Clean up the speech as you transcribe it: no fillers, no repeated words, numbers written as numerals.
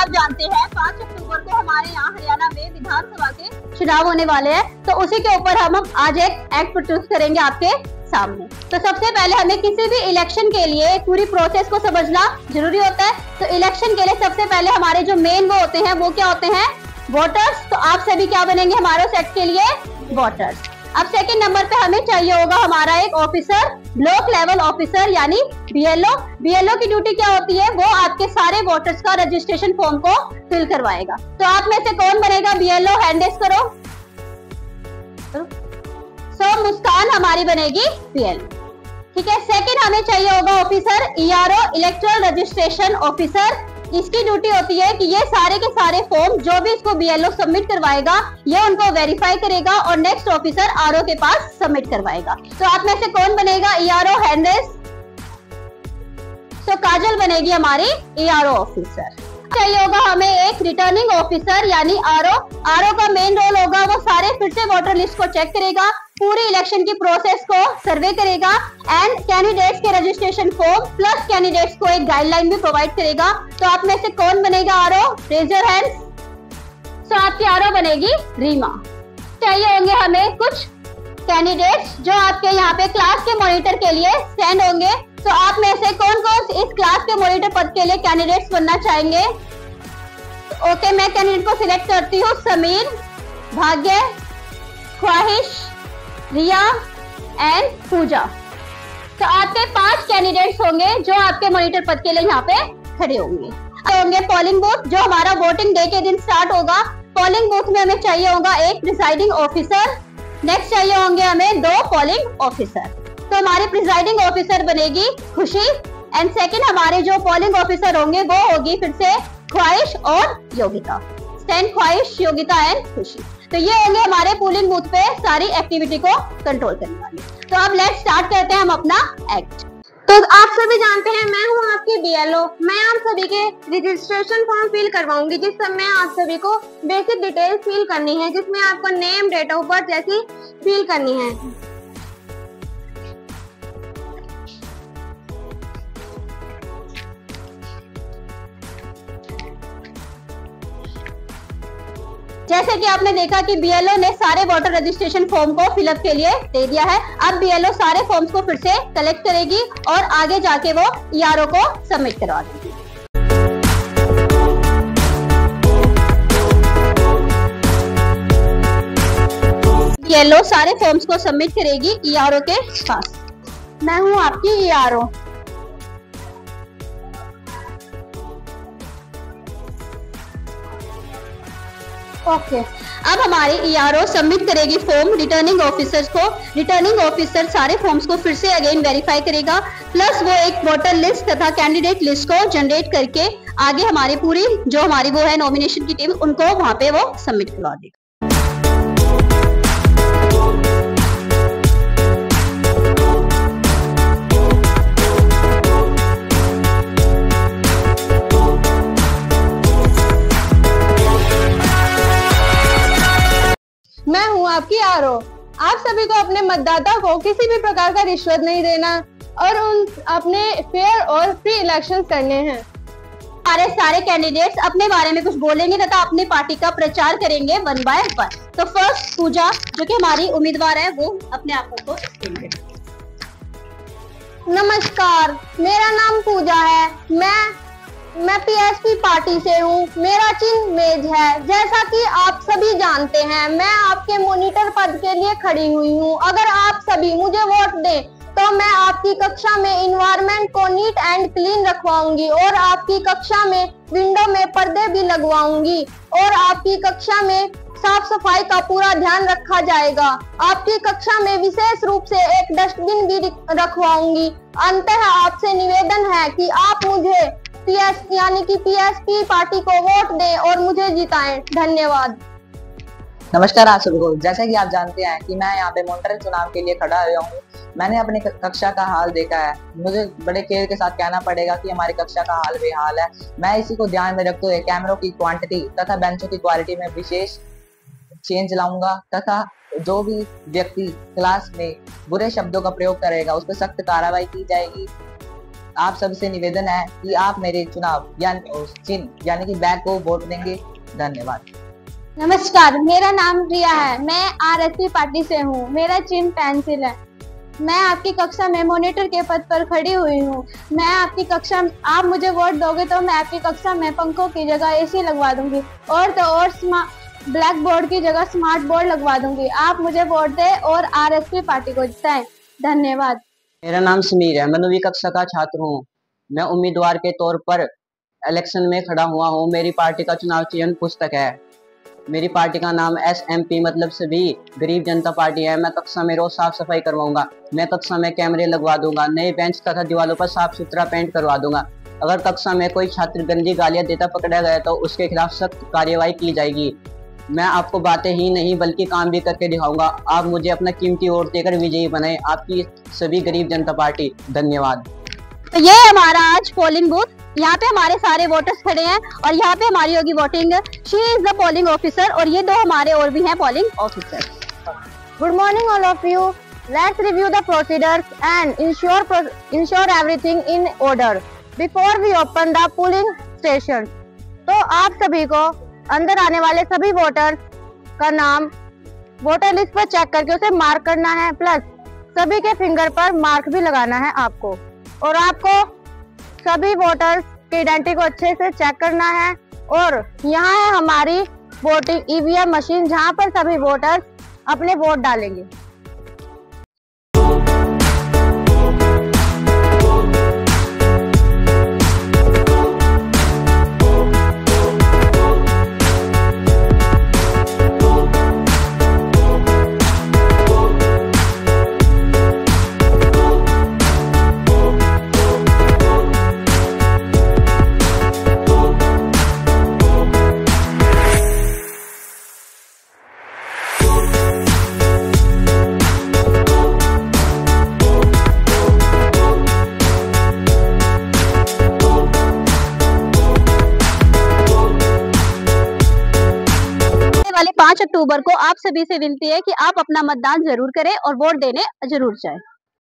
आप जानते हैं 5 अक्टूबर को हमारे यहाँ हरियाणा में विधानसभा के चुनाव होने वाले हैं, तो उसी के ऊपर हम आज एक एक्ट प्रस्तुत करेंगे आपके सामने। तो सबसे पहले हमें किसी भी इलेक्शन के लिए पूरी प्रोसेस को समझना जरूरी होता है। तो इलेक्शन के लिए सबसे पहले हमारे जो मेन वो होते हैं वो क्या होते हैं, वोटर्स। तो आप सभी क्या बनेंगे हमारे सेक्ट के लिए, वोटर्स। अब सेकंड नंबर पे हमें चाहिए होगा हमारा एक ऑफिसर, ब्लॉक लेवल ऑफिसर यानी बीएलओ। बीएलओ की ड्यूटी क्या होती है, वो आपके सारे वोटर्स का रजिस्ट्रेशन फॉर्म को फिल करवाएगा। तो आप में से कौन बनेगा बीएलओ, हैंड रेज करो। सो मुस्कान हमारी बनेगी बीएलओ, ठीक है। सेकंड हमें चाहिए होगा officer ERO, electoral registration officer. इसकी ड्यूटी होती है कि ये सारे के सारे फॉर्म जो भी इसको बीएलओ सबमिट करवाएगा ये उनको वेरीफाई करेगा और नेक्स्ट ऑफिसर आरओ के पास सबमिट करवाएगा। तो आप में से कौन बनेगा ईआरओ, हैंड रेज। तो काजल बनेगी हमारी ईआरओ ऑफिसर। चाहिए होगा हमें एक रिटर्निंग ऑफिसर यानी आरओ। आरओ का मेन रोल होगा वो सारे फिर से वोटर लिस्ट को चेक करेगा, पूरी इलेक्शन की प्रोसेस को सर्वे करेगा एंड कैंडिडेट्स के रजिस्ट्रेशन फॉर्म प्लस कैंडिडेट्स को एक गाइडलाइन भी प्रोवाइड करेगा। तो आप में से कौन बनेगा आरओ, रेज योर हैंड्स। तो आपकी आरओ बनेगी रीमा। चाहिए होंगे हमें कुछ कैंडिडेट्स जो आपके यहाँ पे क्लास के मॉनिटर के लिए स्टैंड होंगे। तो आप में से कौन कौन इस क्लास के मॉनिटर पद के लिए कैंडिडेट्स बनना चाहेंगे। ओके, मैं कैंडिडेट को सिलेक्ट करती हूँ, समीर, भाग्य, ख्वाहिश, रिया एंड पूजा। तो आपके 5 कैंडिडेट्स होंगे जो आपके मॉनिटर पद के लिए यहाँ पे खड़े होंगे। पोलिंग बूथ, जो हमारा वोटिंग डे के दिन स्टार्ट होगा। पोलिंग बूथ में हमें चाहिए होगा एक प्रिसाइडिंग ऑफिसर, नेक्स्ट चाहिए होंगे हमें 2 पोलिंग ऑफिसर। तो हमारी प्रिसाइडिंग ऑफिसर बनेगी खुशी एंड सेकंड हमारे जो पोलिंग ऑफिसर होंगे वो होगी फिर से ख्वाहिश और योगिता। स्टैंड ख्वाहिश, योगिता एंड खुशी। तो ये होंगे हमारे पोलिंग बूथ पे सारी एक्टिविटी को कंट्रोल करने वाले। तो अब लेट्स स्टार्ट करते हैं हम अपना एक्ट। तो आप सभी जानते हैं मैं हूं आपकी बीएलओ। मैं आप सभी के रजिस्ट्रेशन फॉर्म फिल करवाऊंगी जिसमें आप सभी को बेसिक डिटेल्स फिल करनी है, जिसमें आपको नेम, डेट ऑफ बर्थ जैसी फिल करनी है। जैसे कि आपने देखा कि बीएलओ ने सारे वोटर रजिस्ट्रेशन फॉर्म को फिलअप के लिए दे दिया है। अब बीएलओ सारे फॉर्म्स को फिर से कलेक्ट करेगी और आगे जाके वो ईआरओ को सबमिट करवा देगी। बीएलओ सारे फॉर्म्स को सबमिट करेगी ईआरओ के पास। मैं हूँ आपकी ईआरओ। ओके, अब हमारी ईआरओ सबमिट करेगी फॉर्म रिटर्निंग ऑफिसर्स को। रिटर्निंग ऑफिसर सारे फॉर्म्स को फिर से अगेन वेरीफाई करेगा प्लस वो एक वोटर लिस्ट तथा कैंडिडेट लिस्ट को जनरेट करके आगे हमारी पूरी जो हमारी वो है नॉमिनेशन की टीम उनको वहां पे वो सबमिट करवा देगा। मैं हूं आपकी आरओ। आप सभी को अपने मतदाता को किसी भी प्रकार का रिश्वत नहीं देना और अपने फेयर और फ्री इलेक्शन करने हैं। हमारे सारे कैंडिडेट्स अपने बारे में कुछ बोलेंगे तथा अपनी पार्टी का प्रचार करेंगे 1 बाय 1। तो फर्स्ट पूजा जो कि हमारी उम्मीदवार है वो अपने आप को देंगे। नमस्कार, मेरा नाम पूजा है। मैं पीएसपी पार्टी से हूँ। मेरा चिन्ह मेज है। जैसा कि आप सभी जानते हैं मैं आपके मॉनिटर पद के लिए खड़ी हुई हूँ। अगर आप सभी मुझे वोट दें तो मैं आपकी कक्षा में इन्वायरमेंट को नीट एंड क्लीन रखवाऊंगी और आपकी कक्षा में विंडो में पर्दे भी लगवाऊंगी और आपकी कक्षा में साफ सफाई का पूरा ध्यान रखा जाएगा। आपकी कक्षा में विशेष रूप से एक डस्टबिन भी रखवाऊंगी। अंततः आपसे निवेदन है कि आप मुझे पीएसपी पार्टी को वोट दें और मुझे जिताएं। धन्यवाद। नमस्कार आप सभी को। जैसा कि आप जानते हैं कि मैं यहाँ पे मॉनिटर चुनाव के लिए खड़ा हुआ हूँ। मैंने अपनी कक्षा का हाल देखा है। मुझे बड़े केयर के साथ कहना पड़ेगा कि हमारी कक्षा का हाल बेहाल है। मैं इसी को ध्यान में रखते हुए कैमरों की क्वांटिटी तथा बेंचों की क्वालिटी में विशेष चेंज लाऊंगा तथा जो भी व्यक्ति क्लास में बुरे शब्दों का प्रयोग करेगा उस पर सख्त कार्रवाई की जाएगी। आप सबसे निवेदन है कि आप मेरे चुनाव चिन्ह यानी कि बैग को वोट देंगे। धन्यवाद। नमस्कार, मेरा नाम प्रिया है। मैं आरएसपी पार्टी से हूँ। मेरा चिन्ह पेंसिल है। मैं आपकी कक्षा में मॉनिटर के पद पर खड़ी हुई हूँ। मैं आपकी कक्षा, आप मुझे वोट दोगे तो मैं आपकी कक्षा में पंखों की जगह एसी लगवा दूंगी और तो और ब्लैक बोर्ड की जगह स्मार्ट बोर्ड लगवा दूंगी। आप मुझे वोट दें और आरएसपी पार्टी को जिताएं। धन्यवाद। मेरा नाम समीर है। मैं 9वीं कक्षा का छात्र हूँ। मैं उम्मीदवार के तौर पर इलेक्शन में खड़ा हुआ हूँ। मेरी पार्टी का चुनाव चिन्ह पुस्तक है। मेरी पार्टी का नाम SMP मतलब सभी गरीब जनता पार्टी है। मैं कक्षा में रोज साफ सफाई करवाऊंगा। मैं कक्षा में कैमरे लगवा दूंगा। नए बेंच तथा दीवारों पर साफ सुथरा पेंट करवा दूंगा। अगर कक्षा में कोई छात्र गंदी गालियां देता पकड़ा गया तो उसके खिलाफ सख्त कार्यवाही की जाएगी। मैं आपको बातें ही नहीं बल्कि काम भी करके दिखाऊंगा। आप मुझे अपना कीमती वोट देकर विजयी बनाएं। आपकी सभी गरीब जनता पार्टी। धन्यवाद। तो ये हमारा आज पोलिंग बूथ, यहाँ पे हमारे सारे वोटर्स खड़े हैं और यहाँ पे हमारी होगी voting. She is the polling officer और ये दो हमारे और भी हैं polling officer. Good morning all of you. Let's review the procedures and ensure everything in order before we open the polling station. तो आप सभी को अंदर आने वाले सभी वोटर्स का नाम वोटर लिस्ट पर चेक करके उसे मार्क करना है, प्लस सभी के फिंगर पर मार्क भी लगाना है आपको। और आपको सभी वोटर्स के आइडेंटिटी को अच्छे से चेक करना है। और यहाँ है हमारी वोटिंग EVM मशीन, जहाँ पर सभी वोटर्स अपने वोट डालेंगे। वाले 5 अक्टूबर को आप सभी से विनती है कि आप अपना मतदान जरूर करें और वोट देने जरूर जाएं।